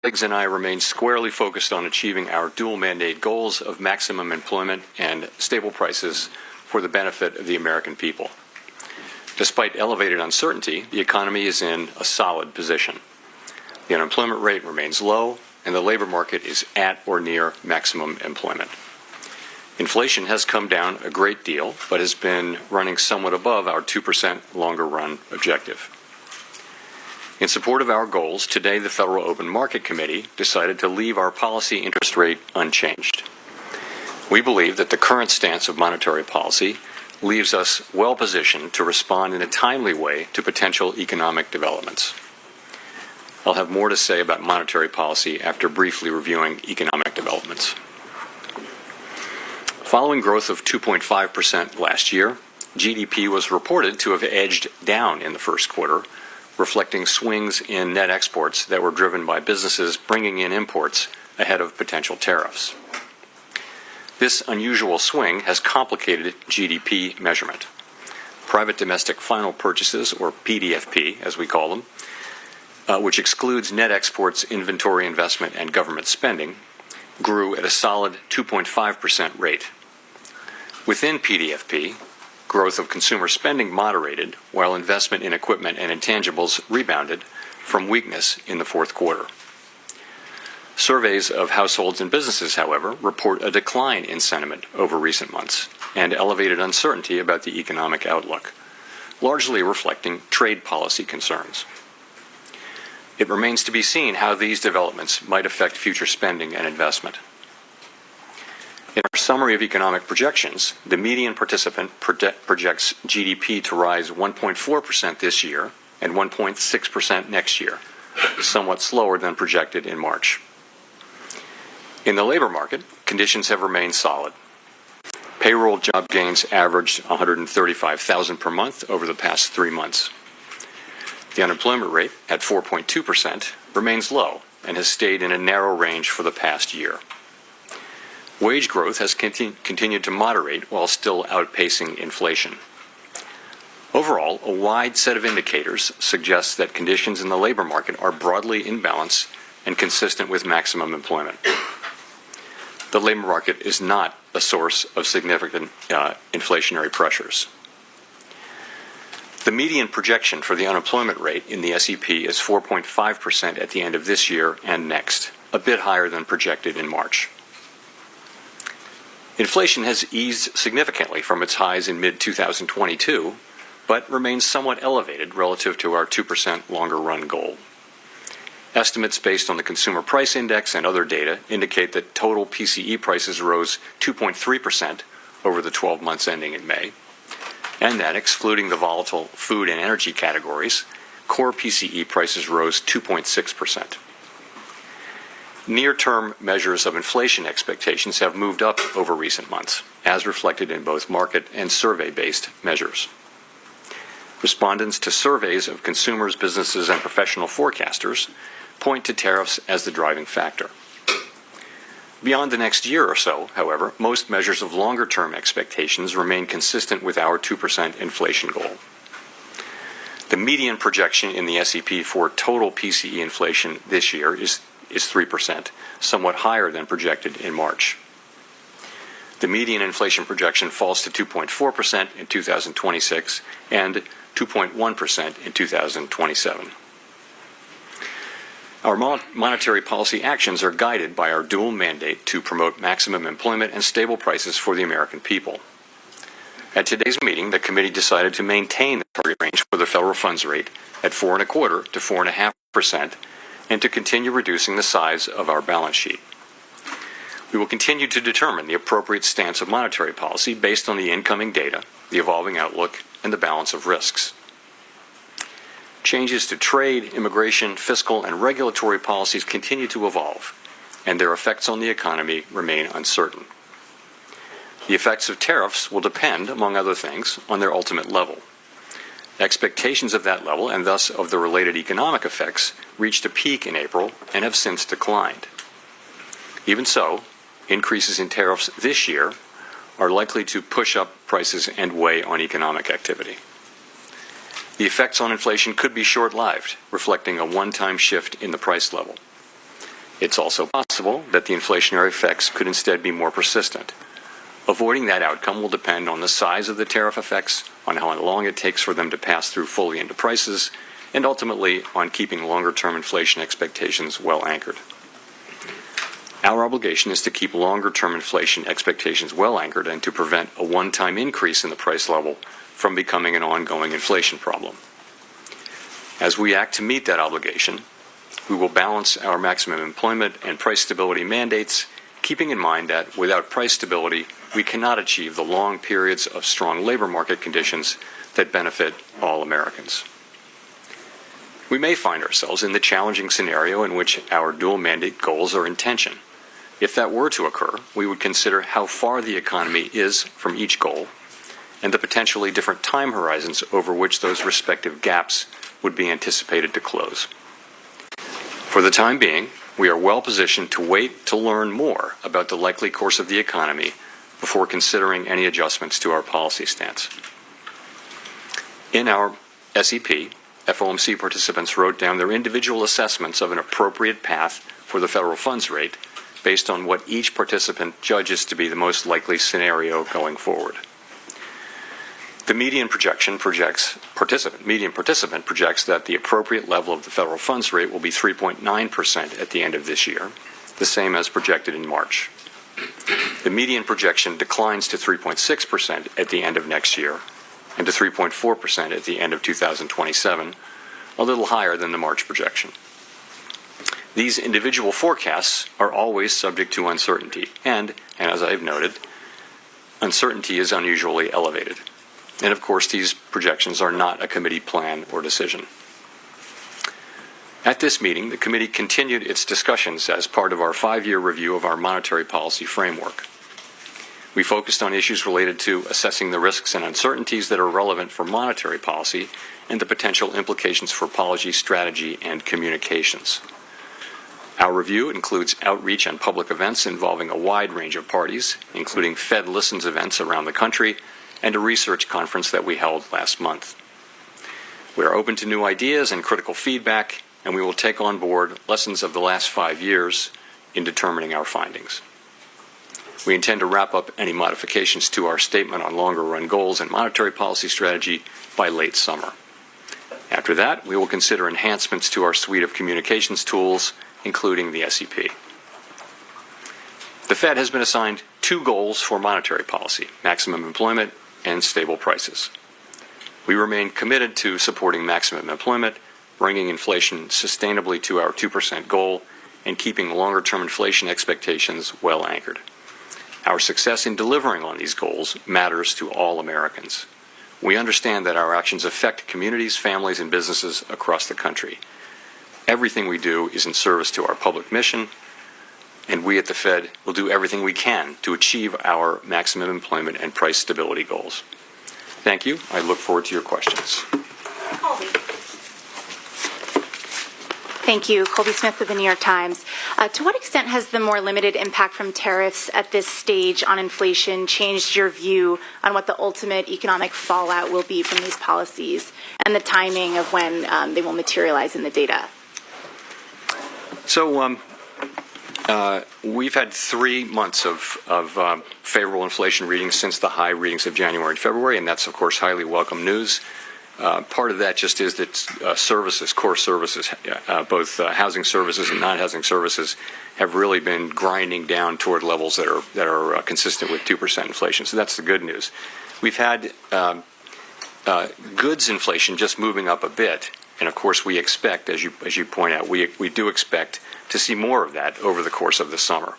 colleagues and I remain squarely focused on achieving our dual mandate goals of maximum employment and stable prices for the benefit of the American people. Despite elevated uncertainty, the economy is in a solid position. The unemployment rate remains low, and the labor market is at or near maximum employment. Inflation has come down a great deal, but has been running somewhat above our 2% longer-run objective. In support of our goals, today the Federal Open Market Committee decided to leave our policy interest rate unchanged. We believe that the current stance of monetary policy leaves us well positioned to respond in a timely way to potential economic developments. I'll have more to say about monetary policy after briefly reviewing economic developments. Following growth of 2.5% last year, GDP was reported to have edged down in the first quarter, reflecting swings in net exports that were driven by businesses bringing in imports ahead of potential tariffs. This unusual swing has complicated GDP measurement. Private domestic final purchases, or PDFP as we call them, which excludes net exports, inventory investment, and government spending, grew at a solid 2.5% rate. Within PDFP, growth of consumer spending moderated, while investment in equipment and intangibles rebounded from weakness in the fourth quarter. Surveys of households and businesses, however, report a decline in sentiment over recent months and elevated uncertainty about the economic outlook, largely reflecting trade policy concerns. It remains to be seen how these developments might affect future spending and investment. In our summary of economic projections, the median participant projects GDP to rise 1.4% this year and 1.6% next year, somewhat slower than projected in March. In the labor market, conditions have remained solid. Payroll job gains averaged 135,000 per month over the past 3 months. The unemployment rate, at 4.2%, remains low and has stayed in a narrow range for the past year. Wage growth has continued to moderate while still outpacing inflation. Overall, a wide set of indicators suggests that conditions in the labor market are broadly in balance and consistent with maximum employment. The labor market is not a source of significant inflationary pressures. The median projection for the unemployment rate in the SEP is 4.5% at the end of this year and next, a bit higher than projected in March. Inflation has eased significantly from its highs in mid-2022, but remains somewhat elevated relative to our 2% longer-run goal. Estimates based on the Consumer Price Index and other data indicate that total PCE prices rose 2.3% over the 12 months ending in May, and that, excluding the volatile food and energy categories, core PCE prices rose 2.6%. Near-term measures of inflation expectations have moved up over recent months, as reflected in both market and survey-based measures. Respondents to surveys of consumers, businesses, and professional forecasters point to tariffs as the driving factor. Beyond the next year or so, however, most measures of longer-term expectations remain consistent with our 2% inflation goal. The median projection in the SEP for total PCE inflation this year is 3%, somewhat higher than projected in March. The median inflation projection falls to 2.4% in 2026 and 2.1% in 2027. Our monetary policy actions are guided by our dual mandate to promote maximum employment and stable prices for the American people. At today's meeting, the committee decided to maintain the target range for the federal funds rate at 4.25% to 4.5%, and to continue reducing the size of our balance sheet. We will continue to determine the appropriate stance of monetary policy based on the incoming data, the evolving outlook, and the balance of risks. Changes to trade, immigration, fiscal, and regulatory policies continue to evolve, and their effects on the economy remain uncertain. The effects of tariffs will depend, among other things, on their ultimate level. Expectations of that level, and thus of the related economic effects, reached a peak in April and have since declined. Even so, increases in tariffs this year are likely to push up prices and weigh on economic activity. The effects on inflation could be short-lived, reflecting a one-time shift in the price level. It's also possible that the inflationary effects could instead be more persistent. Avoiding that outcome will depend on the size of the tariff effects, on how long it takes for them to pass through fully into prices, and ultimately on keeping longer-term inflation expectations well anchored. Our obligation is to keep longer-term inflation expectations well anchored and to prevent a one-time increase in the price level from becoming an ongoing inflation problem. As we act to meet that obligation, we will balance our maximum employment and price stability mandates, keeping in mind that without price stability, we cannot achieve the long periods of strong labor market conditions that benefit all Americans. We may find ourselves in the challenging scenario in which our dual mandate goals are in tension. If that were to occur, we would consider how far the economy is from each goal and the potentially different time horizons over which those respective gaps would be anticipated to close. For the time being, we are well positioned to wait to learn more about the likely course of the economy before considering any adjustments to our policy stance. In our SEP, FOMC participants wrote down their individual assessments of an appropriate path for the federal funds rate based on what each participant judges to be the most likely scenario going forward. The median participant projects that the appropriate level of the federal funds rate will be 3.9% at the end of this year, the same as projected in March. The median projection declines to 3.6% at the end of next year and to 3.4% at the end of 2027, a little higher than the March projection. These individual forecasts are always subject to uncertainty, and as I've noted, uncertainty is unusually elevated. And of course, these projections are not a committee plan or decision. At this meeting, the committee continued its discussions as part of our 5-year review of our monetary policy framework. We focused on issues related to assessing the risks and uncertainties that are relevant for monetary policy and the potential implications for policy strategy and communications. Our review includes outreach and public events involving a wide range of parties, including Fed Listens events around the country and a research conference that we held last month. We are open to new ideas and critical feedback, and we will take on board lessons of the last 5 years in determining our findings. We intend to wrap up any modifications to our statement on longer-run goals and monetary policy strategy by late summer. After that, we will consider enhancements to our suite of communications tools, including the SEP. The Fed has been assigned 2 goals for monetary policy: maximum employment and stable prices. We remain committed to supporting maximum employment, bringing inflation sustainably to our 2% goal, and keeping longer-term inflation expectations well anchored. Our success in delivering on these goals matters to all Americans. We understand that our actions affect communities, families, and businesses across the country. Everything we do is in service to our public mission, and we at the Fed will do everything we can to achieve our maximum employment and price stability goals. Thank you. I look forward to your questions. Colby. Thank you. Colby Smith with the New York Times. To what extent has the more limited impact from tariffs at this stage on inflation changed your view on what the ultimate economic fallout will be from these policies and the timing of when they will materialize in the data? So we've had 3 months of favorable inflation readings since the high readings of January and February, and that's, of course, highly welcome news. Part of that just is that services, core services, both housing services and non-housing services, have really been grinding down toward levels that are consistent with 2% inflation. So that's the good news. We've had goods inflation just moving up a bit, and of course we expect, as you point out, we do expect to see more of that over the course of the summer.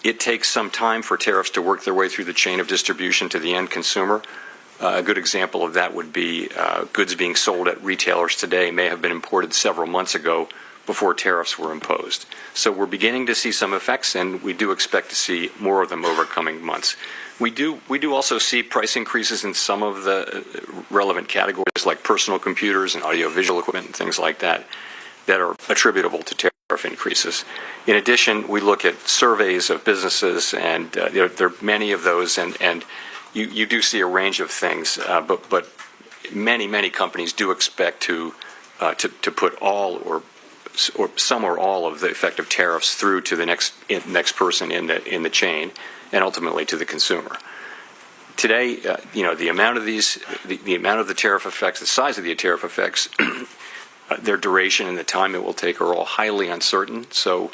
It takes some time for tariffs to work their way through the chain of distribution to the end consumer. A good example of that would be goods being sold at retailers today may have been imported several months ago before tariffs were imposed. So we're beginning to see some effects, and we do expect to see more of them over coming months. We do also see price increases in some of the relevant categories like personal computers and audiovisual equipment and things like that are attributable to tariff increases. In addition, we look at surveys of businesses, and there are many of those, and you do see a range of things, but many companies do expect to put all or or some or all of the effect of tariffs through to the next person in the chain, and ultimately to the consumer. Today, the amount of the amount of the tariff effects, the size of the tariff effects, their duration and the time it will take are all highly uncertain. So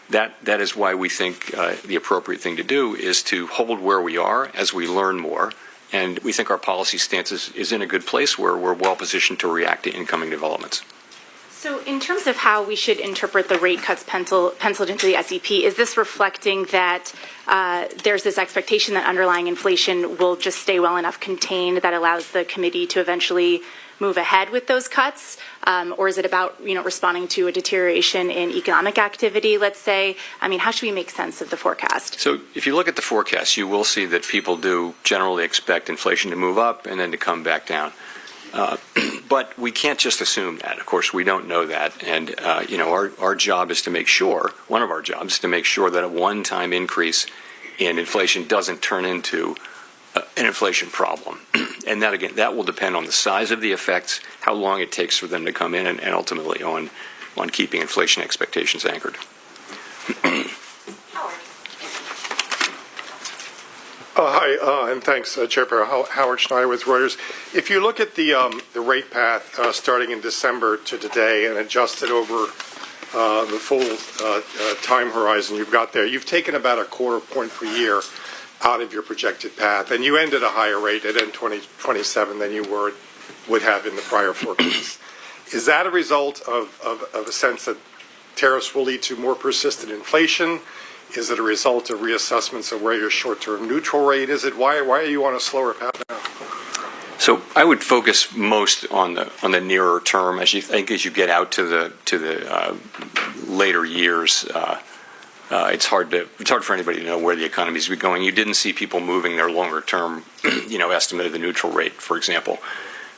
that is why we think the appropriate thing to do is to hold where we are as we learn more. And we think our policy stance is in a good place where we're well positioned to react to incoming developments. So in terms of how we should interpret the rate cuts penciled into the SEP, is this reflecting that there's this expectation that underlying inflation will just stay well enough contained that allows the committee to eventually move ahead with those cuts? Or is it about, responding to a deterioration in economic activity, let's say? I mean, how should we make sense of the forecast? So if you look at the forecast, you will see that people do generally expect inflation to move up and then to come back down. But we can't just assume that. Of course, we don't know that. And, our job is to make sure, one of our jobs is to make sure that a one-time increase in inflation doesn't turn into an inflation problem. And that, again, that will depend on the size of the effects, how long it takes for them to come in, and ultimately on keeping inflation expectations anchored. Hi, and thanks, Chairperson Howard Schneider with Reuters. If you look at the rate path starting in December to today and adjust it over the full time horizon you've got there, you've taken about a quarter point per year out of your projected path, and you end at a higher rate at end 2027 than you would have in the prior forecast. Is that a result of a sense that tariffs will lead to more persistent inflation? Is it a result of reassessments of where your short-term neutral rate is? Why are you on a slower path now? So I would focus most on the nearer term as you get out to the later years. It's hard for anybody to know where the economy is going. You didn't see people moving their longer term, estimate of the neutral rate, for example,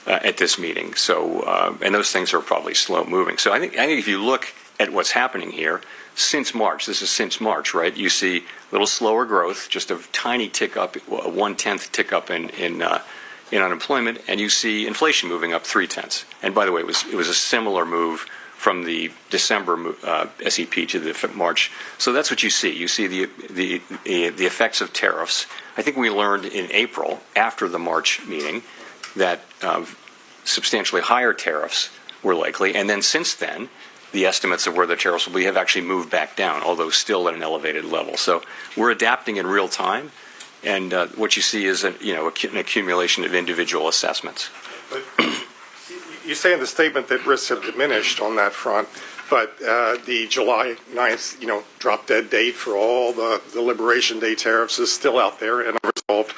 at this meeting. So and those things are probably slow moving. So I think if you look at what's happening here. Since March, this is since March, right? You see a little slower growth, just a tiny tick up, a 1/10 tick up in unemployment, and you see inflation moving up 0.3. And by the way, it was a similar move from the December SEP to the March. So that's what you see. You see the effects of tariffs. I think we learned in April after the March meeting that substantially higher tariffs were likely, and then since then. The estimates of where the tariffs will be have actually moved back down, although still at an elevated level. So we're adapting in real time, and what you see is an accumulation of individual assessments. But you say in the statement that risks have diminished on that front, but the July 9th, drop dead date for all the Liberation Day tariffs is still out there and unresolved.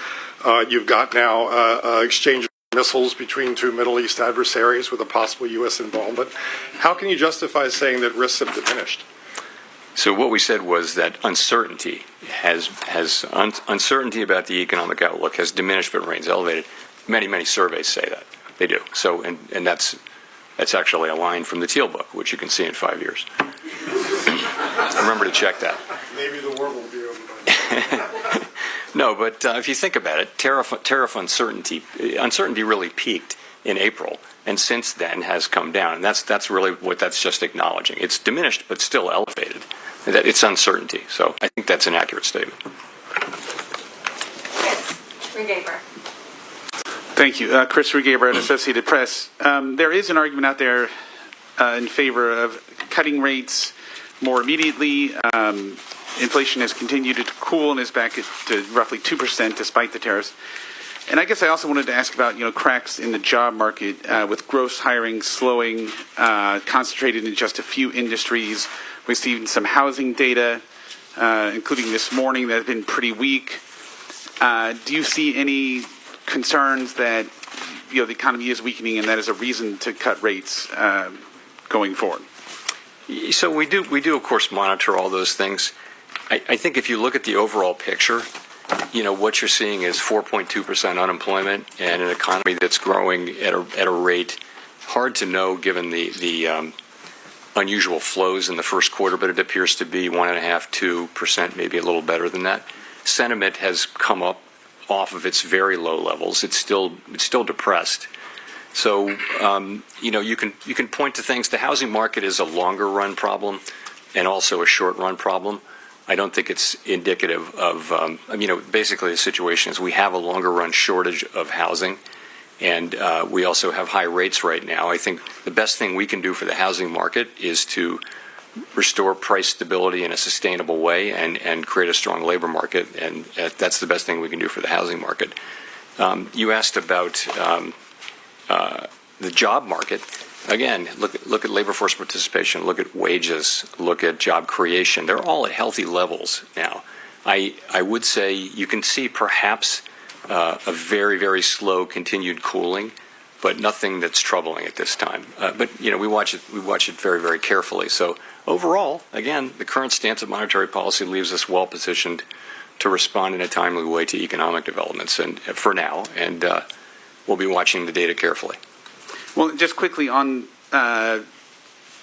You've got now exchange missiles between two Middle East adversaries with a possible U.S. involvement. How can you justify saying that risks have diminished? So what we said was that uncertainty uncertainty about the economic outlook has diminished but remains elevated. Many surveys say that. They do. So and that's actually a line from the Teal book, which you can see in 5 years. Remember to check that. Maybe the world will be over. No, but if you think about it, tariff uncertainty really peaked in April, and since then has come down, and that's really what that's just acknowledging. It's diminished, but still elevated. That it's uncertainty. So I think that's an accurate statement. Regaber. Thank you, Chris Regaber at Associated Press. There is an argument out there in favor of cutting rates more immediately. Inflation has continued to cool and is back to roughly 2% despite the tariffs. And I guess I also wanted to ask about, cracks in the job market with gross hiring slowing, concentrated in just a few industries. We've seen some housing data, including this morning, that have been pretty weak. Do you see any concerns that, the economy is weakening and that is a reason to cut rates going forward? So we do, of course, monitor all those things. I think if you look at the overall picture, what you're seeing is 4.2% unemployment and an economy that's growing at a rate hard to know given the unusual flows in the first quarter, but it appears to be 1.5%, 2%, maybe a little better than that. Sentiment has come up off of its very low levels. It's still depressed. So, you can point to things. The housing market is a longer run problem and also a short run problem. I don't think it's indicative of, basically the situation is we have a longer run shortage of housing, and we also have high rates right now. I think the best thing we can do for the housing market is to restore price stability in a sustainable way and create a strong labor market, and that's the best thing we can do for the housing market. You asked about the job market. Again, look at labor force participation, look at wages, look at job creation. They're all at healthy levels now. I would say you can see perhaps a very, very slow continued cooling, but nothing that's troubling at this time. But we watch it very, very carefully. So overall, again, the current stance of monetary policy leaves us well positioned to respond in a timely way to economic developments, and for now, and we'll be watching the data carefully. Well, just quickly on,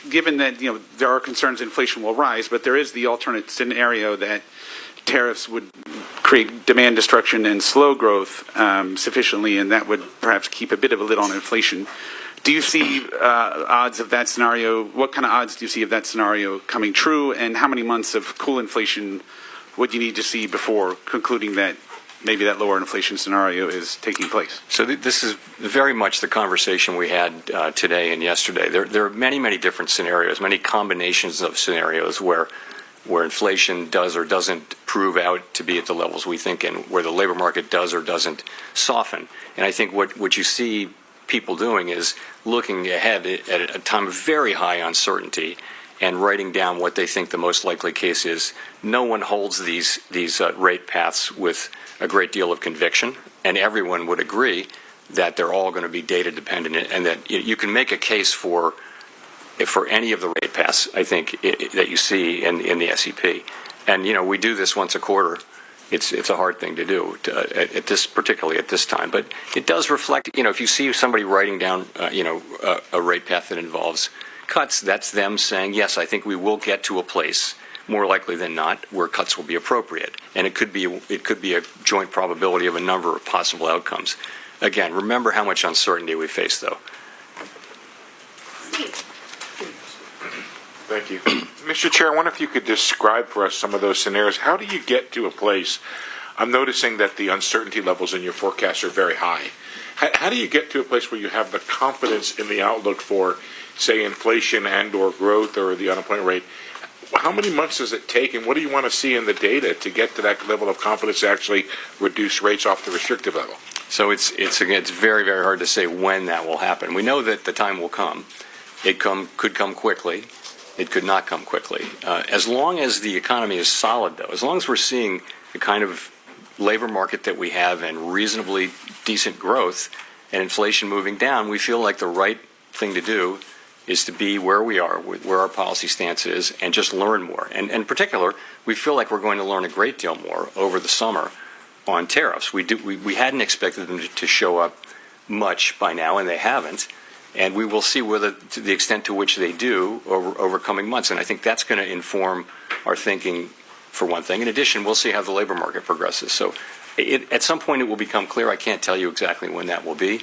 given that there are concerns inflation will rise, but there is the alternate scenario that tariffs would create demand destruction and slow growth sufficiently, and that would perhaps keep a bit of a lid on inflation. Do you see odds of that scenario? What kind of odds do you see of that scenario coming true, and how many months of cool inflation would you need to see before concluding that maybe that lower inflation scenario is taking place? So this is very much the conversation we had today and yesterday. There are many, many different scenarios, many combinations of scenarios where inflation does or doesn't prove out to be at the levels we think, and where the labor market does or doesn't soften. And I think what you see people doing is looking ahead at a time of very high uncertainty and writing down what they think the most likely case is. No one holds these rate paths with a great deal of conviction, and everyone would agree that they're all going to be data dependent, and that you can make a case for any of the rate paths, I think, that you see in the SEP. And we do this once a quarter. It's a hard thing to do particularly at this time, but it does reflect. If you see somebody writing down a rate path that involves cuts, that's them saying, yes, I think we will get to a place, more likely than not, where cuts will be appropriate. And it could be a joint probability of a number of possible outcomes. Again, remember how much uncertainty we face, though. Thank you. Mr. Chair, I wonder if you could describe for us some of those scenarios. How do you get to a place? I'm noticing that the uncertainty levels in your forecast are very high. How do you get to a place where you have the confidence in the outlook for, say, inflation and or growth or the unemployment rate? How many months does it take, and what do you want to see in the data to get to that level of confidence to actually reduce rates off the restrictive level? So it's very, very hard to say when that will happen. We know that the time will come. It could come quickly. It could not come quickly. As long as the economy is solid, though, as long as we're seeing the kind of labor market that we have and reasonably decent growth and inflation moving down, we feel like the right thing to do is to be where we are, where our policy stance is, and just learn more. And in particular, we feel like we're going to learn a great deal more over the summer on tariffs. We hadn't expected them to show up much by now, and they haven't. And we will see whether, to the extent to which they do over coming months. And I think that's going to inform our thinking, for one thing. In addition, we'll see how the labor market progresses. So at some point it will become clear. I can't tell you exactly when that will be.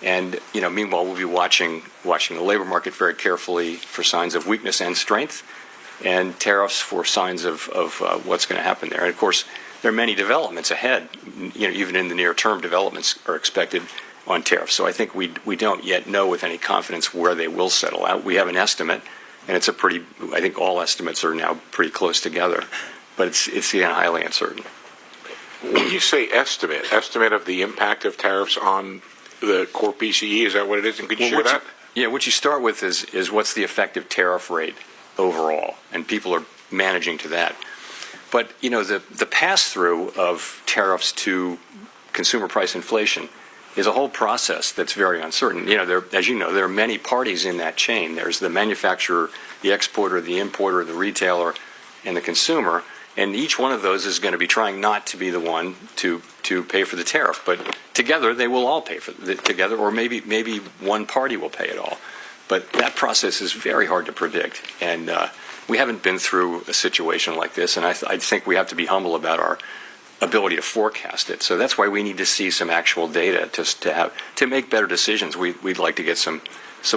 And meanwhile, we'll be watching the labor market very carefully for signs of weakness and strength, and tariffs for signs of what's going to happen there. And of course, there are many developments ahead. Even in the near term, developments are expected on tariffs. So I think we don't yet know with any confidence where they will settle out. We have an estimate, and it's I think all estimates are now pretty close together, but it's highly uncertain. When you say estimate of the impact of tariffs on the core PCE, is that what it is? And could you share that? What you start with is what's the effective tariff rate overall, and people are managing to that. But the pass-through of tariffs to consumer price inflation is a whole process that's very uncertain. As you know, there are many parties in that chain. There's the manufacturer, the exporter, the importer, the retailer, and the consumer. And each one of those is going to be trying not to be the one to pay for the tariff. But together, they will all pay for it together, or maybe one party will pay it all. But that process is very hard to predict. And we haven't been through a situation like this. And I think we have to be humble about ability to forecast it. So that's why we need to see some actual data to make better decisions. We'd like to get some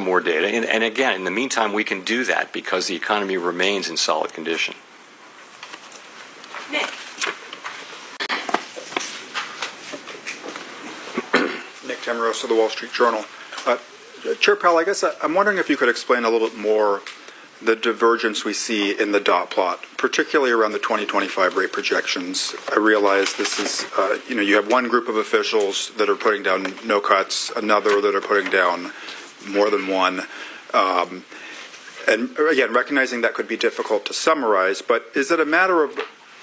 more data. And again, in the meantime, we can do that because the economy remains in solid condition. Nick. Nick Tamarosa of the Wall Street Journal. Chair Powell, I guess I'm wondering if you could explain a little bit more the divergence we see in the dot plot, particularly around the 2025 rate projections. I realize this is, you have one group of officials that are putting down no cuts, another that are putting down more than one. And again, recognizing that could be difficult to summarize, but is it a matter of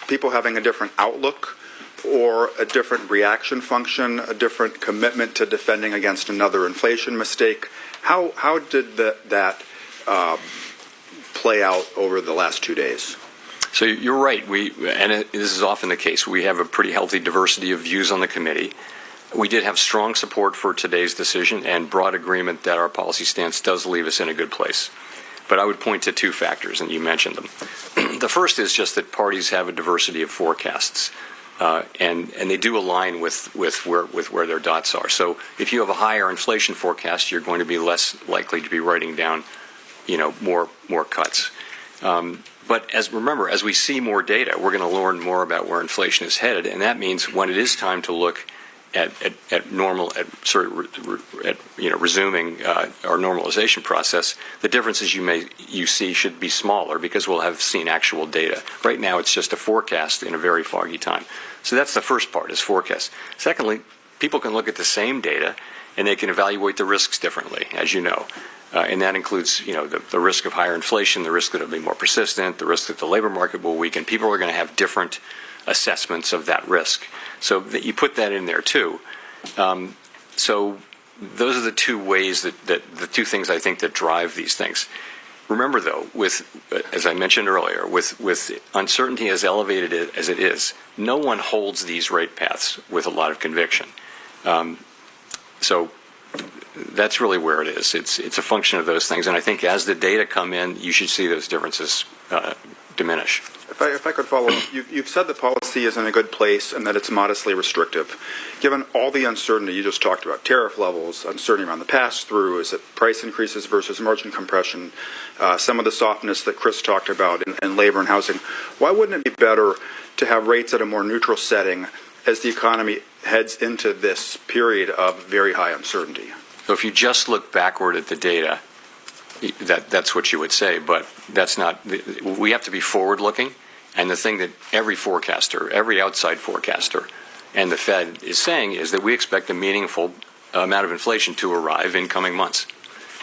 people having a different outlook or a different reaction function, a different commitment to defending against another inflation mistake? How did that play out over the last 2 days? So you're right. This is often the case. We have a pretty healthy diversity of views on the committee. We did have strong support for today's decision and broad agreement that our policy stance does leave us in a good place. But I would point to two factors, and you mentioned them. The first is just that parties have a diversity of forecasts, and they do align with where their dots are. So if you have a higher inflation forecast, you're going to be less likely to be writing down, more cuts. But remember, as we see more data, we're going to learn more about where inflation is headed, and that means when it is time to look at resuming our normalization process, the differences you see should be smaller because we'll have seen actual data. Right now, it's just a forecast in a very foggy time. So that's the first part, is forecast. Secondly, people can look at the same data and they can evaluate the risks differently, as you know. And that includes, the risk of higher inflation, the risk that it'll be more persistent, the risk that the labor market will weaken. People are going to have different assessments of that risk. So that you put that in there too. So those are the two ways that the two things I think that drive these things. Remember though, as I mentioned earlier, with uncertainty as elevated as it is, no one holds these rate paths with a lot of conviction. So that's really where it is. It's a function of those things, and I think as the data come in, you should see those differences diminish. If I could follow up, you've said the policy is in a good place and that it's modestly restrictive. Given all the uncertainty you just talked about, tariff levels, uncertainty around the pass-through, is it price increases versus margin compression, some of the softness that Chris talked about in labor and housing, why wouldn't it be better to have rates at a more neutral setting as the economy heads into this period of very high uncertainty? So if you just look backward at the data, that's what you would say, but that's not. We have to be forward-looking, and the thing that every forecaster, every outside forecaster, and the Fed is saying is that we expect a meaningful amount of inflation to arrive in coming months,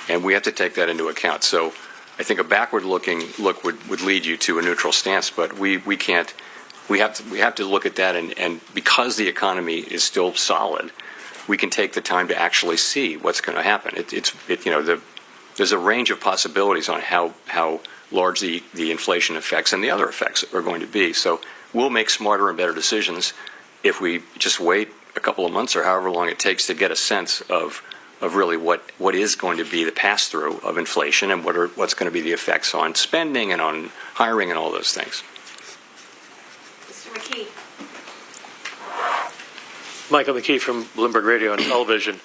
and we have to take that into account. So I think a backward-looking look would lead you to a neutral stance, but we can't. We have to look at that, and because the economy is still solid, we can take the time to actually see what's going to happen. There's a range of possibilities on how large the inflation effects and the other effects are going to be. So we'll make smarter and better decisions if we just wait a couple of months or however long it takes to get a sense of really what is going to be the pass-through of inflation and what's going to be the effects on spending and on hiring and all those things. Mr. McKee. Michael McKee from Bloomberg Radio and Television.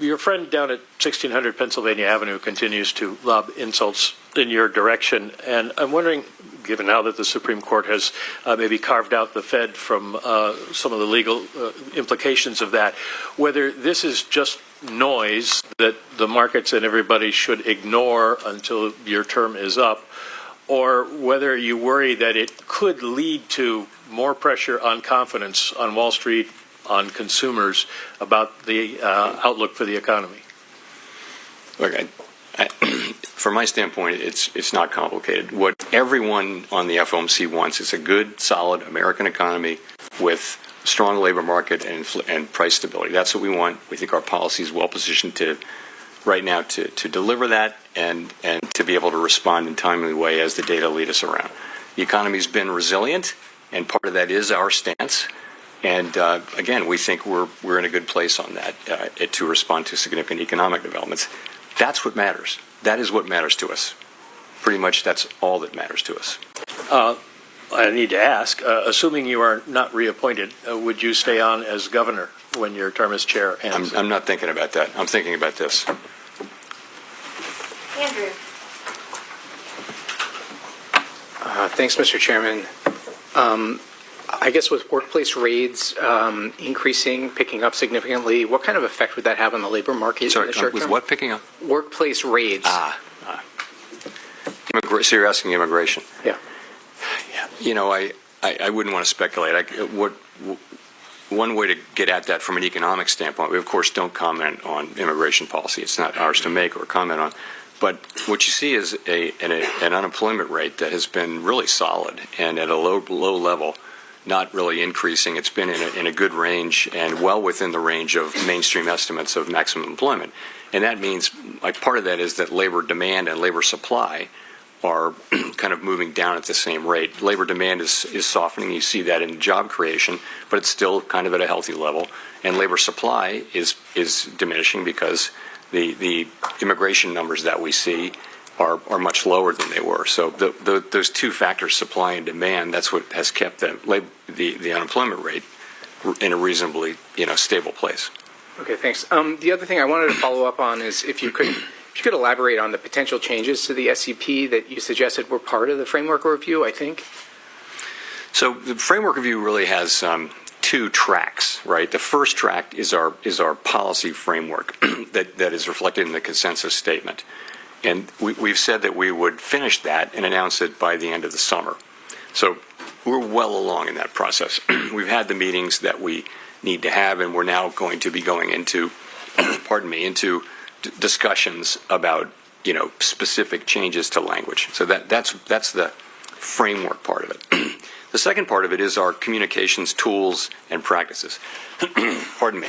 Your friend down at 1600 Pennsylvania Avenue continues to lob insults in your direction, and I'm wondering, given now that the Supreme Court has maybe carved out the Fed from some of the legal implications of that, whether this is just noise that the markets and everybody should ignore until your term is up, or whether you worry that it could lead to more pressure on confidence on Wall Street, on consumers, about the outlook for the economy. Look, from my standpoint, it's not complicated. What everyone on the FOMC wants is a good, solid American economy with a strong labor market and price stability. That's what we want. We think our policy is well positioned right now to deliver that and to be able to respond in a timely way as the data lead us around. The economy's been resilient, and part of that is our stance. And again, we think we're in a good place on that to respond to significant economic developments. That's what matters. That is what matters to us. Pretty much that's all that matters to us. I need to ask, assuming you are not reappointed, would you stay on as governor when your term as chair ends? I'm not thinking about that. I'm thinking about this. Andrew. Thanks, Mr. Chairman. I guess with workplace raids increasing, picking up significantly, what kind of effect would that have on the labor market Sorry, in the short with term? what picking up? Workplace raids. So you're asking immigration. Yeah. You know, I wouldn't want to speculate. One way to get at that from an economic standpoint, we of course don't comment on immigration policy. It's not ours to make or comment on. But what you see is an unemployment rate that has been really solid and at a low level, not really increasing. It's been in a good range and well within the range of mainstream estimates of maximum employment. And that means, like, part of that is that labor demand and labor supply are kind of moving down at the same rate. Labor demand is softening. You see that in job creation, but it's still kind of at a healthy level. And labor supply is diminishing because the immigration numbers that we see are much lower than they were. So those two factors, supply and demand, that's what has kept the unemployment rate in a reasonably stable place. Okay, thanks. The other thing I wanted to follow up on is if you could elaborate on the potential changes to the SEP that you suggested were part of the framework review, I think. So the framework review really has two tracks, right? The first track is our policy framework that is reflected in the consensus statement. And we've said that we would finish that and announce it by the end of the summer. So we're well along in that process. We've had the meetings that we need to have, and we're now going to be going into, into discussions about, specific changes to language. So that's the framework part of it. The second part of it is our communications tools and practices. Pardon me.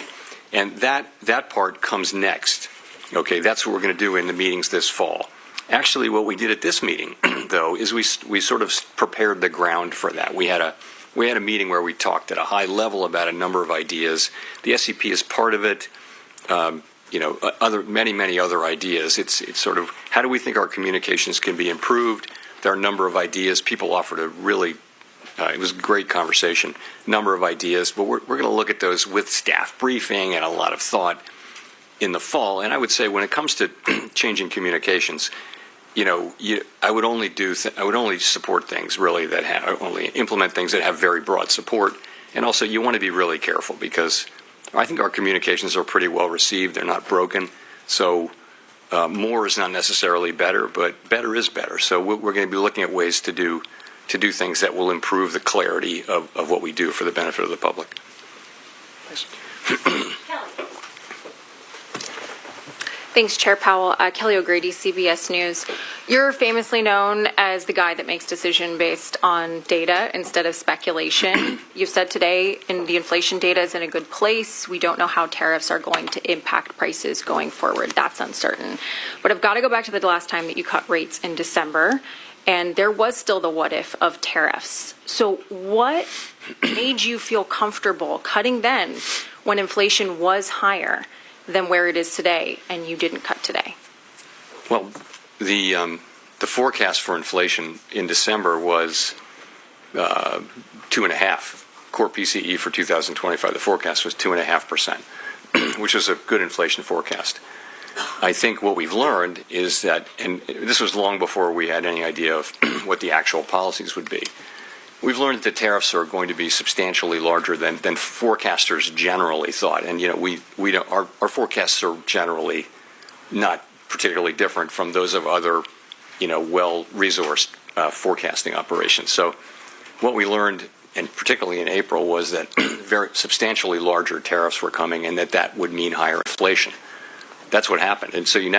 And that part comes next. Okay, that's what we're going to do in the meetings this fall. Actually, what we did at this meeting, though, is we sort of prepared the ground for that. We had a meeting where we talked at a high level about a number of ideas. The SEP is part of it. Many other ideas. It's sort of how do we think our communications can be improved? There are a number of ideas. People offered a really it was a great conversation. Number of ideas, but we're going to look at those with staff briefing and a lot of thought in the fall. And I would say when it comes to changing communications, I would only support things really that only implement things that have very broad support. And also, you want to be really careful because I think our communications are pretty well received. They're not broken. So more is not necessarily better, but better is better. So we're going to be looking at ways to do things that will improve the clarity of what we do for the benefit of the public. Thanks, Chair Powell. Kelly O'Grady, CBS News. You're famously known as the guy that makes decision based on data instead of speculation. You've said today the inflation data is in a good place. We don't know how tariffs are going to impact prices going forward. That's uncertain. But I've got to go back to the last time that you cut rates in December, and there was still the what if of tariffs. So what made you feel comfortable cutting then when inflation was higher than where it is today, and you didn't cut today? Well, the forecast for inflation in December was 2.5%. Core PCE for 2025, the forecast was 2.5%, which was a good inflation forecast. I think what we've learned is that, and this was long before we had any idea of what the actual policies would be, we've learned that the tariffs are going to be substantially larger than forecasters generally thought. And, we don't, our forecasts are generally not particularly different from those of other, well-resourced forecasting operations. So what we learned, and particularly in April, was that very substantially larger tariffs were coming and that would mean higher inflation. That's what happened. And so you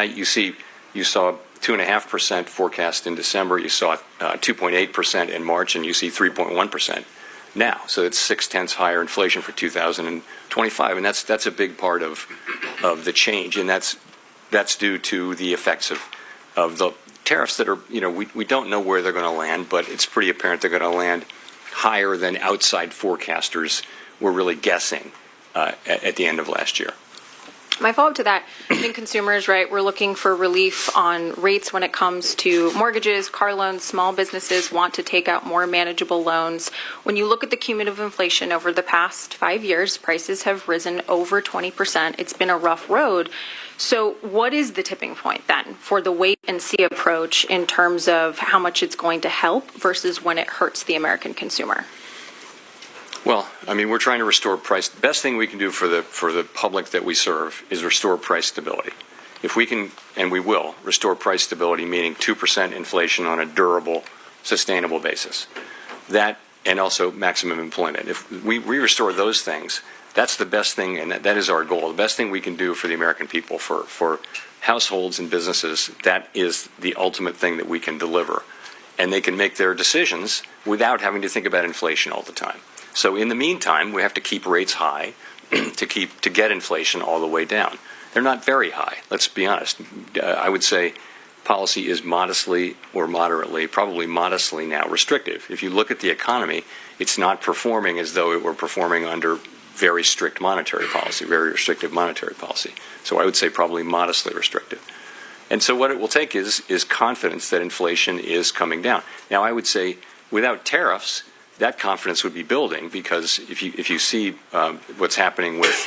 saw 2.5% forecast in December, you saw 2.8% in March, and you see 3.1% now. So it's 0.6 higher inflation for 2025, and that's a big part of the change, and that's due to the effects of the tariffs that are, we don't know where they're going to land, but it's pretty apparent they're going to land higher than outside forecasters were really guessing at the end of last year. My follow-up to that, I think consumers, right, we're looking for relief on rates when it comes to mortgages, car loans. Small businesses want to take out more manageable loans. When you look at the cumulative inflation over the past 5 years, prices have risen over 20%. It's been a rough road. So what is the tipping point then for the wait and see approach in terms of how much it's going to help versus when it hurts the American consumer? Well, I mean, we're trying to restore price. The best thing we can do for the public that we serve is restore price stability. If we can, and we will, restore price stability, meaning 2% inflation on a durable, sustainable basis, that, and also maximum employment. If we restore those things, that's the best thing, and that is our goal. The best thing we can do for the American people, for households and businesses, that is the ultimate thing that we can deliver. And they can make their decisions without having to think about inflation all the time. So in the meantime, we have to keep rates high to get inflation all the way down. They're not very high, let's be honest. I would say policy is modestly or moderately, probably modestly now restrictive. If you look at the economy, it's not performing as though it were performing under very strict monetary policy, very restrictive monetary policy. So I would say probably modestly restrictive. And so what it will take is confidence that inflation is coming down. Now, I would say without tariffs, that confidence would be building, because if you see what's happening with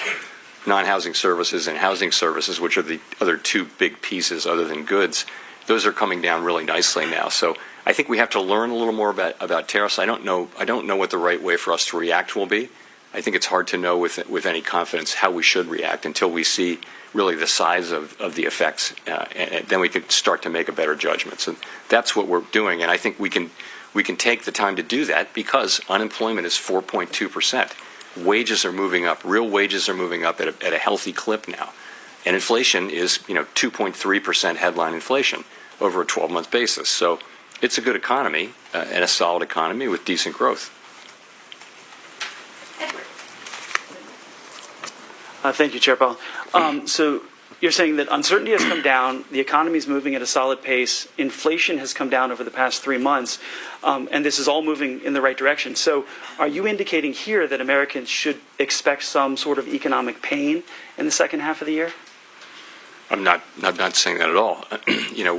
non-housing services and housing services, which are the other two big pieces other than goods, those are coming down really nicely now. So I think we have to learn a little more about tariffs. I don't know what the right way for us to react will be. I think it's hard to know with any confidence how we should react until we see really the size of the effects, and then we can start to make a better judgment. So that's what we're doing, and I think we can take the time to do that because unemployment is 4.2%. Wages are moving up. Real wages are moving up at a healthy clip now. And inflation is, 2.3% headline inflation over a 12-month basis. So it's a good economy and a solid economy with decent growth. Thank you, Chair Powell. So you're saying that uncertainty has come down, the economy is moving at a solid pace, inflation has come down over the past 3 months, and this is all moving in the right direction. So are you indicating here that Americans should expect some sort of economic pain in the second half of the year? I'm not saying that at all.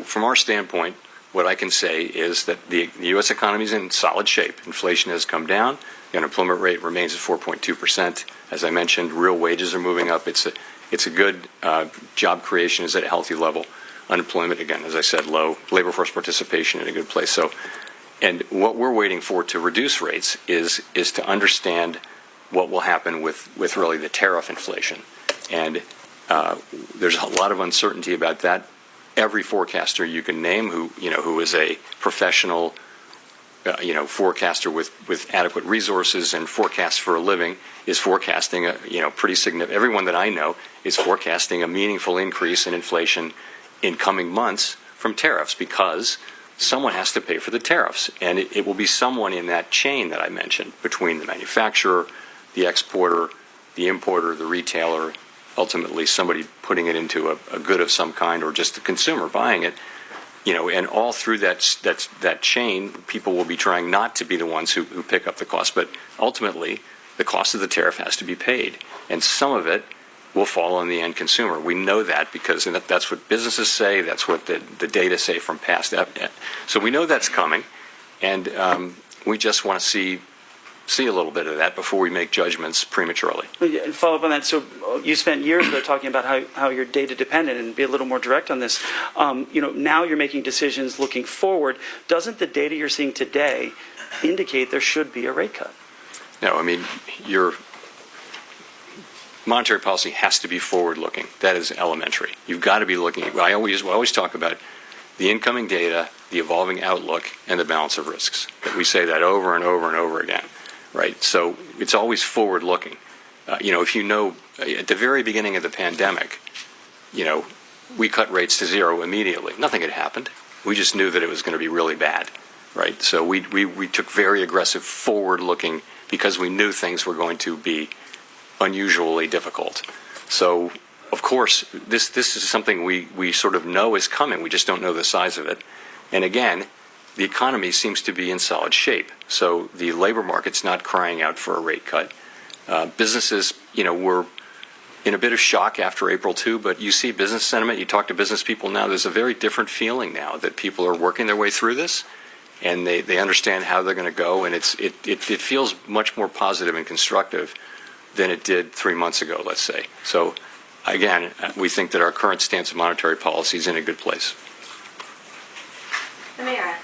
From our standpoint, what I can say is that the U.S. economy is in solid shape. Inflation has come down. The unemployment rate remains at 4.2%. As I mentioned, real wages are moving up. It's a good job creation is at a healthy level. Unemployment, again, as I said, low. Labor force participation in a good place. So, and what we're waiting for to reduce rates is to understand what will happen with really the tariff inflation. And there's a lot of uncertainty about that. Every forecaster you can name who is a professional forecaster with adequate resources and forecasts for a living is forecasting pretty significant. Everyone that I know is forecasting a meaningful increase in inflation in coming months from tariffs because someone has to pay for the tariffs, and it will be someone in that chain that I mentioned between the manufacturer, the exporter, the importer, the retailer, ultimately somebody putting it into a good of some kind, or just the consumer buying it. And all through that chain, people will be trying not to be the ones who pick up the cost. But ultimately, the cost of the tariff has to be paid. And some of it will fall on the end consumer. We know that because that's what businesses say. That's what the data say from past. So we know that's coming. And we just want to see a little bit of that before we make judgments prematurely. And follow up on that. So you spent years ago talking about how you're data dependent, and be a little more direct on this. Now you're making decisions looking forward. Doesn't the data you're seeing today indicate there should be a rate cut? No, I mean, your monetary policy has to be forward-looking. That is elementary. You've got to be looking. I always talk about the incoming data, the evolving outlook, and the balance of risks. We say that over and over and over again. Right, so it's always forward-looking. If at the very beginning of the pandemic, we cut rates to zero immediately. Nothing had happened. We just knew that it was going to be really bad, right? So we took very aggressive forward-looking because we knew things were going to be unusually difficult. So, of course, this is something we sort of know is coming. We just don't know the size of it. And again, the economy seems to be in solid shape. So the labor market's not crying out for a rate cut. Businesses, we're in a bit of shock after April 2, but you see business sentiment, you talk to business people now, there's a very different feeling now that people are working their way through this, and they understand how they're going to go, and it feels much more positive and constructive than it did 3 months ago, let's say. So, again, we think that our current stance of monetary policy is in a good place. Amara.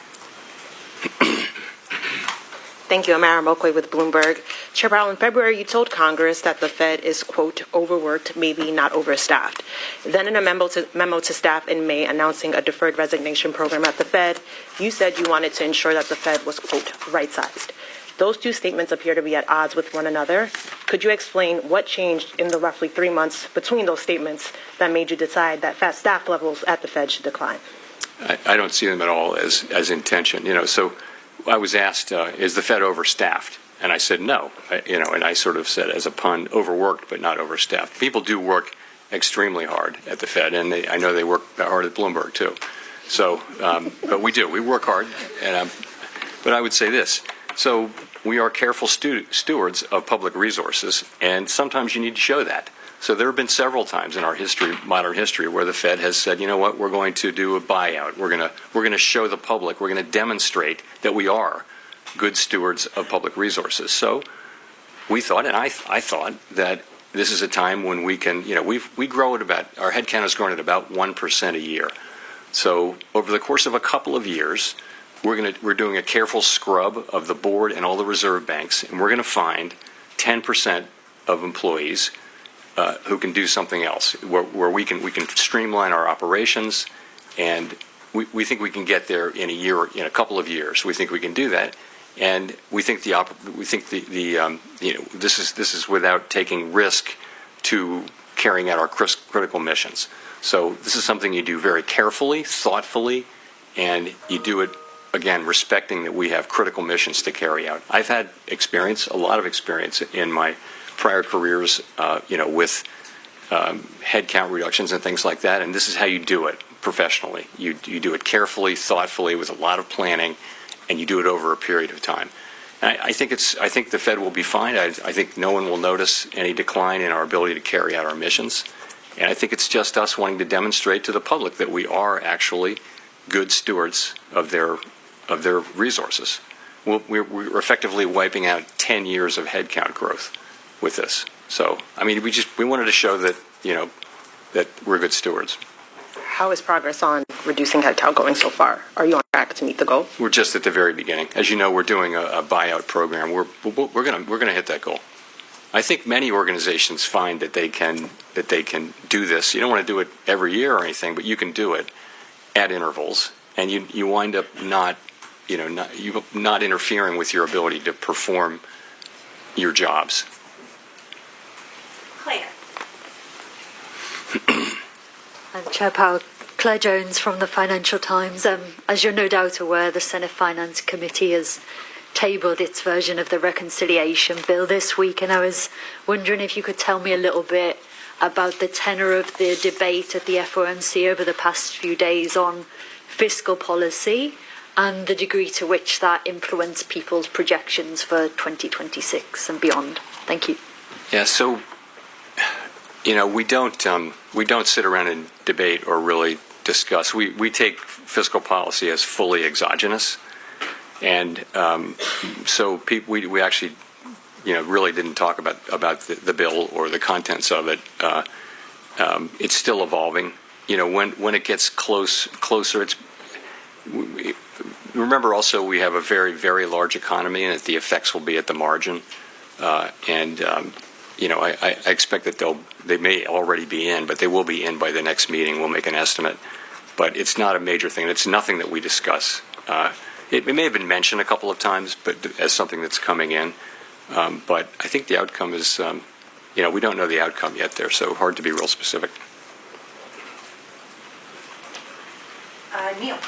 Thank you. Amara Mokway with Bloomberg. Chair Powell, in February, you told Congress that the Fed is, quote, overworked, maybe not overstaffed. Then in a memo to staff in May announcing a deferred resignation program at the Fed, you said you wanted to ensure that the Fed was, quote, right-sized. Those two statements appear to be at odds with one another. Could you explain what changed in the roughly 3 months between those statements that made you decide that staff levels at the Fed should decline? I don't see them at all as intention. So I was asked, is the Fed overstaffed? And I said no. And I sort of said as a pun, overworked but not overstaffed. People do work extremely hard at the Fed, and I know they work hard at Bloomberg too. So, but we do. We work hard. But I would say this. So we are careful stewards of public resources, and sometimes you need to show that. So there have been several times in our modern history, where the Fed has said, you know what, we're going to do a buyout. We're going to show the public. We're going to demonstrate that we are good stewards of public resources. So we thought, and I thought, that this is a time when we can, we grow at about, our headcount has grown at about 1% a year. So over the course of a couple of years, we're doing a careful scrub of the board and all the reserve banks, and we're going to find 10% of employees who can do something else, where we can streamline our operations, and we think we can get there in a couple of years. We think we can do that, and we think this is without taking risk to carrying out our critical missions. So this is something you do very carefully, thoughtfully, and you do it again respecting that we have critical missions to carry out. I've had a lot of experience in my prior careers, with headcount reductions and things like that, and this is how you do it professionally. You do it carefully, thoughtfully, with a lot of planning, and you do it over a period of time. And I think the Fed will be fine. I think no one will notice any decline in our ability to carry out our missions, and I think it's just us wanting to demonstrate to the public that we are actually good stewards of their resources. We're effectively wiping out 10 years of headcount growth with this. So, we wanted to show that, that we're good stewards. How is progress on reducing headcount going so far? Are you on track to meet the goal? We're just at the very beginning. As you know, we're doing a buyout program. We're going to hit that goal. I think many organizations find that they can do this. You don't want to do it every year or anything, but you can do it at intervals, and you wind up not interfering with your ability to perform your jobs. Claire. Chair Powell, Claire Jones from the Financial Times. As you're no doubt aware, the Senate Finance Committee has tabled its version of the reconciliation bill this week, and I was wondering if you could tell me a little bit about the tenor of the debate at the FOMC over the past few days on fiscal policy and the degree to which that influenced people's projections for 2026 and beyond. Thank you. Yeah, so we don't sit around and debate or really discuss. We take fiscal policy as fully exogenous, and so we actually really didn't talk about the bill or the contents of it. It's still evolving. When it gets closer, remember also we have a very, very large economy, and that the effects will be at the margin. I expect that they may already be in, but they will be in by the next meeting. We'll make an estimate, but it's not a major thing. It's nothing that we discuss. It may have been mentioned a couple of times, but as something that's coming in. But I think the outcome is, we don't know the outcome yet there, so hard to be real specific. Neil.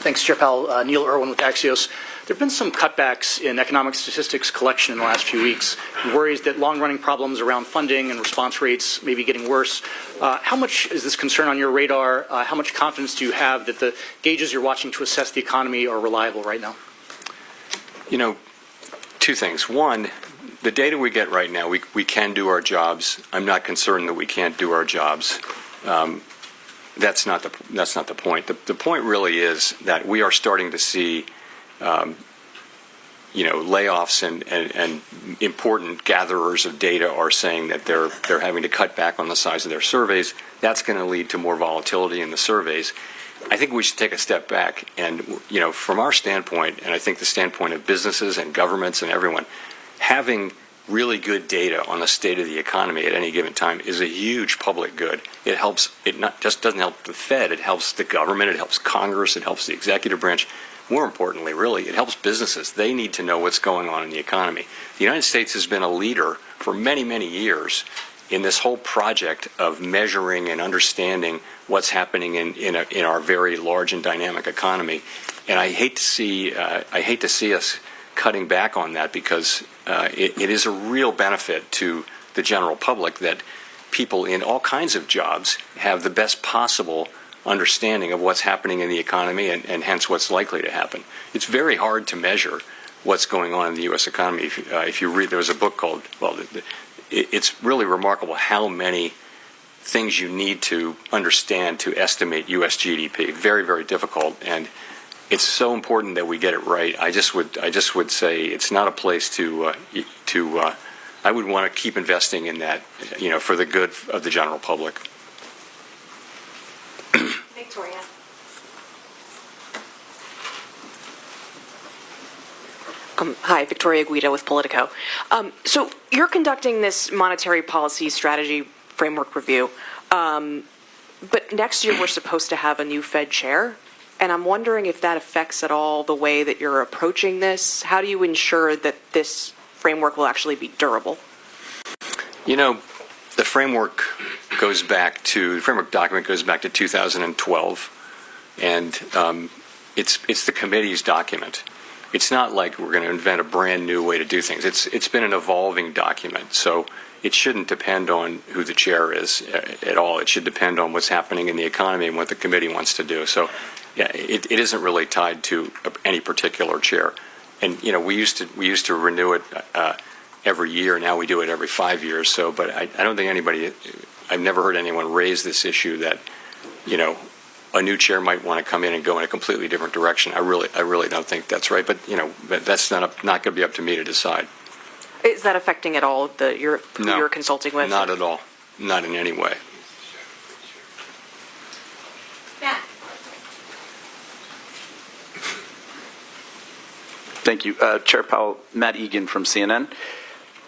Thanks, Chair Powell. Neil Irwin with Axios. There have been some cutbacks in economic statistics collection in the last few weeks, worries that long-running problems around funding and response rates may be getting worse. How much is this concern on your radar? How much confidence do you have that the gauges you're watching to assess the economy are reliable right now? Two things. One, the data we get right now, we can do our jobs. I'm not concerned that we can't do our jobs. That's not the point. The point really is that we are starting to see, layoffs and important gatherers of data are saying that they're having to cut back on the size of their surveys. That's going to lead to more volatility in the surveys. I think we should take a step back and, from our standpoint, and I think the standpoint of businesses and governments and everyone, having really good data on the state of the economy at any given time is a huge public good. It helps, it not just doesn't help the Fed, it helps the government, it helps Congress, it helps the executive branch. More importantly, really, it helps businesses. They need to know what's going on in the economy. The United States has been a leader for many, many years in this whole project of measuring and understanding what's happening in our very large and dynamic economy. And I hate to see us cutting back on that, because it is a real benefit to the general public that people in all kinds of jobs have the best possible understanding of what's happening in the economy and hence what's likely to happen. It's very hard to measure what's going on in the U.S. economy. If you read, there was a book called, it's really remarkable how many things you need to understand to estimate U.S. GDP. Very, very difficult, and it's so important that we get it right. I just would say it's not a place to I would want to keep investing in that, for the good of the general public. Victoria. Hi, Victoria Guida with Politico. So you're conducting this monetary policy strategy framework review, but next year we're supposed to have a new Fed chair, and I'm wondering if that affects at all the way that you're approaching this. How do you ensure that this framework will actually be durable? The framework document goes back to 2012, and it's the committee's document. It's not like we're going to invent a brand new way to do things. It's been an evolving document, so it shouldn't depend on who the chair is at all. It should depend on what's happening in the economy and what the committee wants to do. So, yeah, it isn't really tied to any particular chair. And we used to renew it every year. Now we do it every 5 years. So, but I don't think I've never heard anyone raise this issue that a new chair might want to come in and go in a completely different direction. I really don't think that's right. But that's not going to be up to me to decide. Is that affecting at all who you're consulting with? Not at all. Not in any way. Matt. Thank you. Chair Powell, Matt Egan from CNN.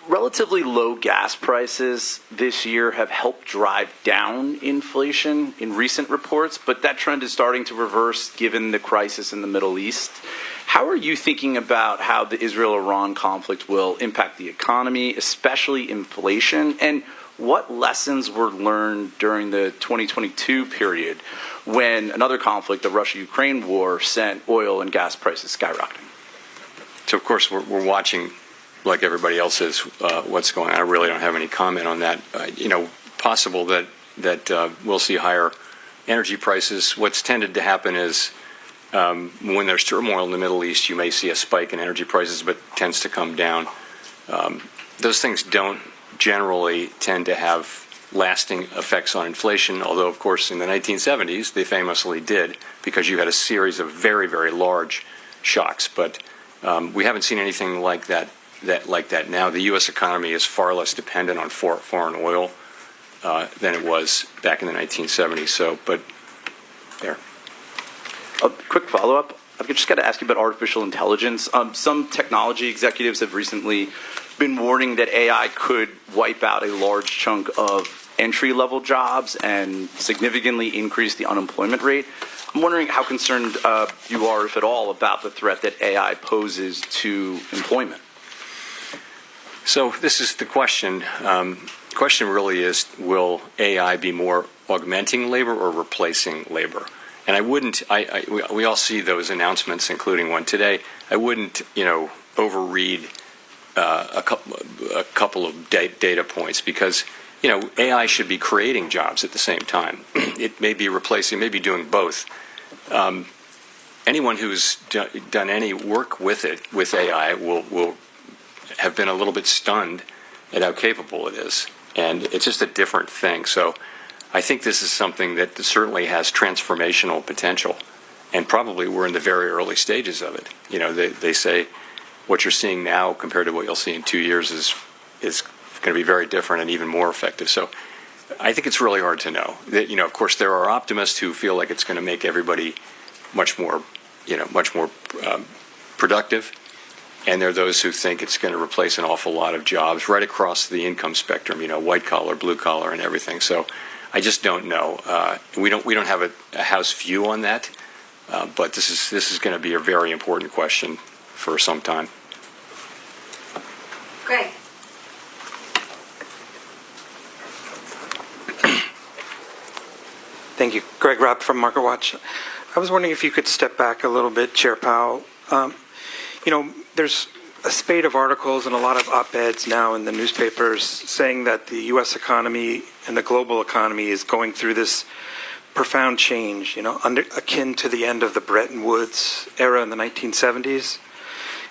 Relatively low gas prices this year have helped drive down inflation in recent reports, but that trend is starting to reverse given the crisis in the Middle East. How are you thinking about how the Israel-Iran conflict will impact the economy, especially inflation, and what lessons were learned during the 2022 period when another conflict, the Russia-Ukraine war, sent oil and gas prices skyrocketing? So, of course, we're watching, like everybody else is, what's going on. I really don't have any comment on that. Possible that we'll see higher energy prices. What's tended to happen is when there's turmoil in the Middle East, you may see a spike in energy prices, but tends to come down. Those things don't generally tend to have lasting effects on inflation, although, of course, in the 1970s, they famously did, because you had a series of very, very large shocks. But we haven't seen anything like that now. The U.S. economy is far less dependent on foreign oil than it was back in the 1970s. So, but there. A quick follow-up. I've just got to ask you about artificial intelligence. Some technology executives have recently been warning that AI could wipe out a large chunk of entry-level jobs and significantly increase the unemployment rate. I'm wondering how concerned you are, if at all, about the threat that AI poses to employment. So this is the question. The question really is, will AI be more augmenting labor or replacing labor? And I wouldn't. We all see those announcements, including one today. I wouldn't, overread a couple of data points, because AI should be creating jobs at the same time. It may be replacing, maybe doing both. Anyone who's done any work with AI will have been a little bit stunned at how capable it is. And it's just a different thing. So I think this is something that certainly has transformational potential. And probably we're in the very early stages of it. You know, they say what you're seeing now compared to what you'll see in 2 years is going to be very different and even more effective. So I think it's really hard to know. That, you know, of course, there are optimists who feel like it's going to make everybody much more productive. And there are those who think it's going to replace an awful lot of jobs right across the income spectrum, you know, white collar, blue collar, and everything. So I just don't know. We don't have a house view on that, but this is going to be a very important question for some time. Greg. Thank you. Greg Rapp from MarketWatch. I was wondering if you could step back a little bit, Chair Powell. You know, there's a spate of articles and a lot of op-eds now in the newspapers saying that the U.S. economy and the global economy is going through this profound change, you know, akin to the end of the Bretton Woods era in the 1970s.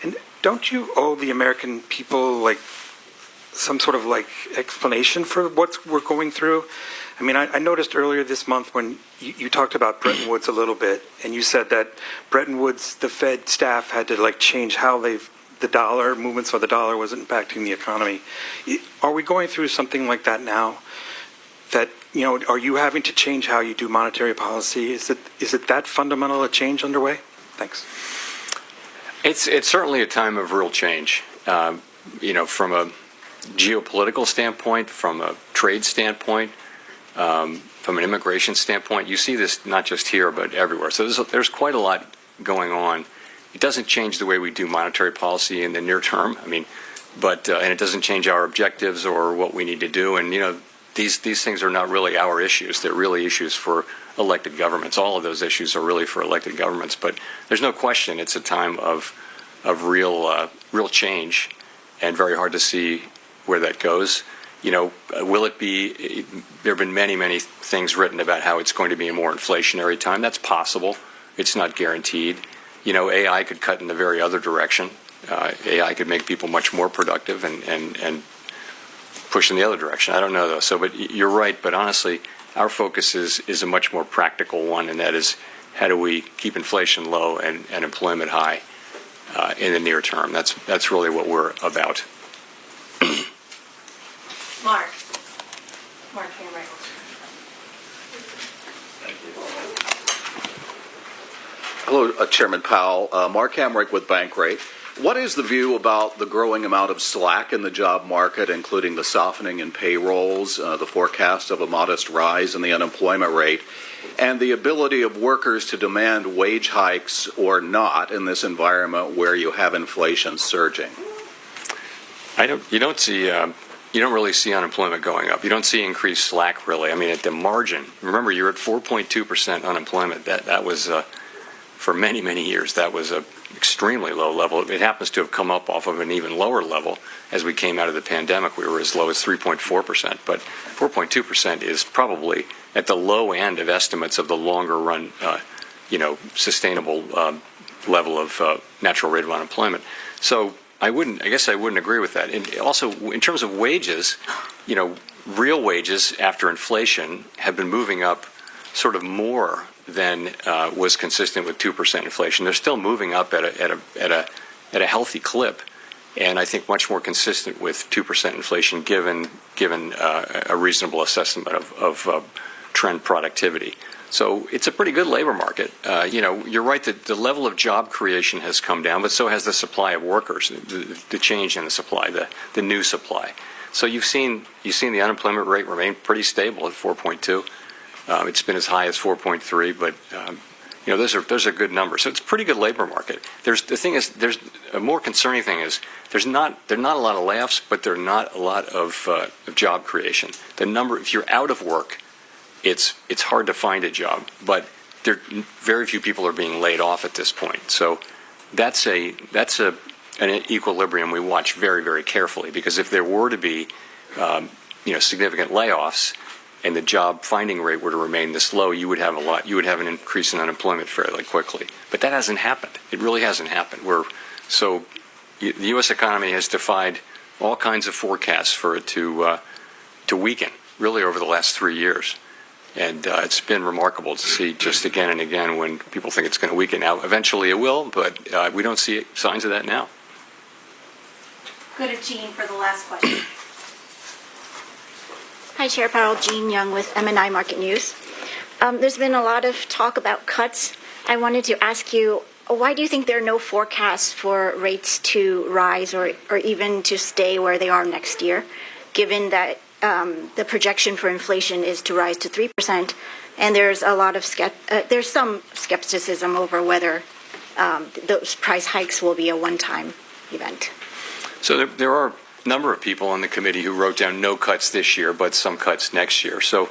And don't you owe the American people, like, some sort of, like, explanation for what we're going through? I mean, I noticed earlier this month when you talked about Bretton Woods a little bit, and you said that Bretton Woods, the Fed staff had to, like, change how the dollar, movements of the dollar was impacting the economy. Are we going through something like that now? That, you know, are you having to change how you do monetary policy? Is it that fundamental a change underway? Thanks. It's certainly a time of real change. You know, from a geopolitical standpoint, from a trade standpoint, from an immigration standpoint, you see this not just here but everywhere. So there's quite a lot going on. It doesn't change the way we do monetary policy in the near term. I mean, but and it doesn't change our objectives or what we need to do. And you know, these things are not really our issues. They're really issues for elected governments. All of those issues are really for elected governments. But there's no question it's a time of real change, and very hard to see where that goes. You know, will it be? There have been many things written about how it's going to be a more inflationary time. That's possible. It's not guaranteed. You know, AI could cut in the very other direction. AI could make people much more productive and push in the other direction. I don't know, though. So, but you're right. But honestly, our focus is a much more practical one, and that is how do we keep inflation low and employment high in the near term. That's really what we're about. Mark Hamrick. Hello, Chairman Powell. Mark Hamrick with Bankrate. What is the view about the growing amount of slack in the job market, including the softening in payrolls, the forecast of a modest rise in the unemployment rate, and the ability of workers to demand wage hikes or not in this environment where you have inflation surging? You don't really see unemployment going up. You don't see increased slack, really. I mean, at the margin. Remember, you're at 4.2% unemployment. That was, for many years, that was an extremely low level. It happens to have come up off of an even lower level as we came out of the pandemic. We were as low as 3.4%. But 4.2% is probably at the low end of estimates of the longer run, sustainable level of natural rate of unemployment. So I guess I wouldn't agree with that. And also, in terms of wages, you know, real wages after inflation have been moving up sort of more than was consistent with 2% inflation. They're still moving up at a healthy clip, and I think much more consistent with 2% inflation given a reasonable assessment of trend productivity. So it's a pretty good labor market. You're right that the level of job creation has come down, but so has the supply of workers, the change in the supply, the new supply. So you've seen the unemployment rate remain pretty stable at 4.2. It's been as high as 4.3, but those are good numbers. So it's a pretty good labor market. There's a more concerning thing is there are not a lot of layoffs, but there are not a lot of job creation. The number, if you're out of work, it's hard to find a job, but very few people are being laid off at this point. So that's an equilibrium we watch very carefully, because if there were to be significant layoffs and the job finding rate were to remain this low, you would have an increase in unemployment fairly quickly. But that hasn't happened. It really hasn't happened. the U.S. economy has defied all kinds of forecasts for it to weaken, really over the last 3 years. And it's been remarkable to see just again and again when people think it's going to weaken. Now, eventually it will, but we don't see signs of that now. Go to Jean for the last question. Hi, Chair Powell. Jean Young with MNI Market News. There's been a lot of talk about cuts. I wanted to ask you, why do you think there are no forecasts for rates to rise or even to stay where they are next year, given that the projection for inflation is to rise to 3%, and there's a lot of there's some skepticism over whether those price hikes will be a one-time event? So there are a number of people on the committee who wrote down no cuts this year, but some cuts next year. So,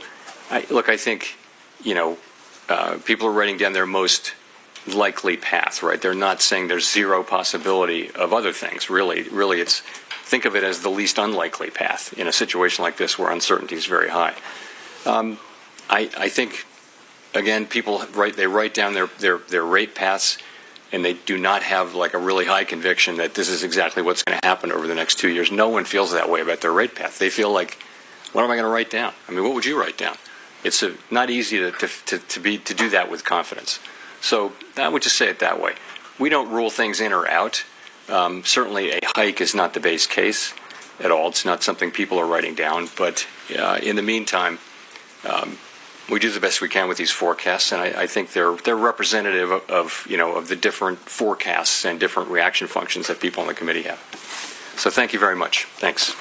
I think, people are writing down their most likely path, right? They're not saying there's zero possibility of other things. Really, it's think of it as the least unlikely path in a situation like this where uncertainty is very high. I think, again, people write down their rate paths, and they do not have like a really high conviction that this is exactly what's going to happen over the next 2 years. No one feels that way about their rate path. They feel like, what am I going to write down? I mean, what would you write down? It's not easy to do that with confidence. So I would just say it that way. We don't rule things in or out. Certainly a hike is not the base case at all. It's not something people are writing down. But in the meantime, we do the best we can with these forecasts, and I think they're representative of the different forecasts and different reaction functions that people on the committee have. So thank you very much. Thanks.